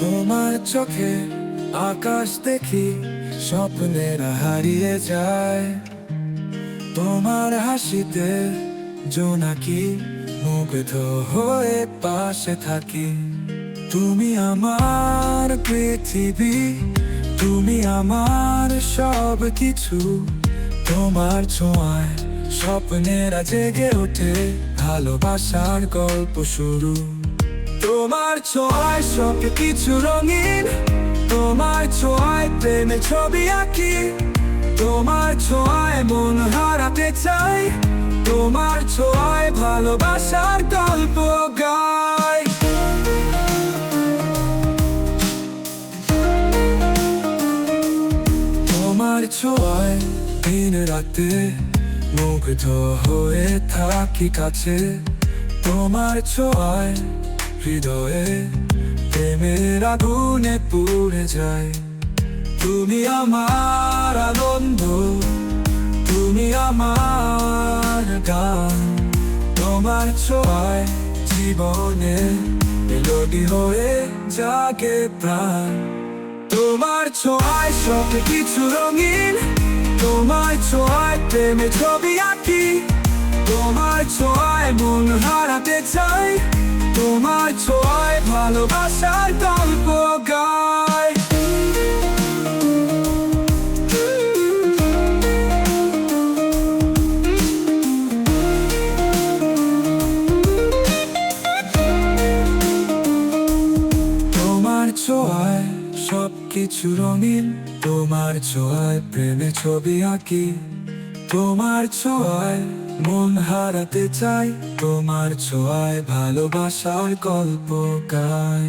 তোমার চোখে আকাশ দেখি, স্বপ্নেরা হারিয়ে যায়। তোমার হাসিতে জোনাকি, মুগ্ধ হয়ে পাশে থাকি। তুমি আমার পৃথিবী, তুমি আমার সব কিছু। তোমার ছোঁয়ায় স্বপ্নেরা জেগে ওঠে, ভালোবাসার গল্প শুরু। তোমার ছোঁয়ায় সব কিছু রঙিন, তোমার ছোঁয়ায় প্রেমে ছবি আঁকি। তোমার ছোঁয়ায় মন হারাতে চাই, তোমার ছোঁয়ায় ভালোবাসার গল্প গাই। তোমার ছোঁয়ায় দিন রাতে মুগ্ধ হয়ে থাকি কাছে। তোমার ছোঁয়ায় হৃদয়ে প্রেমের আগুনে পুড়ে যায়। তুমি আমার আনন্দ, তুমি আমার গান। তোমার ছোঁয়ায় জীবনে মেলোডি হয়ে জাগে প্রাণ। তোমার ছোঁয়ায় সব কিছু রঙিন, তোমার ছোঁয়ায় প্রেমে ছবি আঁকি। তোমার ছোঁয়ায় মন হারাতে চাই, তোমার ছোঁয়ায় ভালোবাসার গল্প গাই। তোমার ছোঁয়ায় সব কিছু রঙিন, তোমার ছোঁয়ায় প্রেমে ছবি আঁকি। তোমার ছোঁয়ায় মন হারাতে চাই, তোমার ছোঁয়ায় ভালোবাসার গল্প গাই।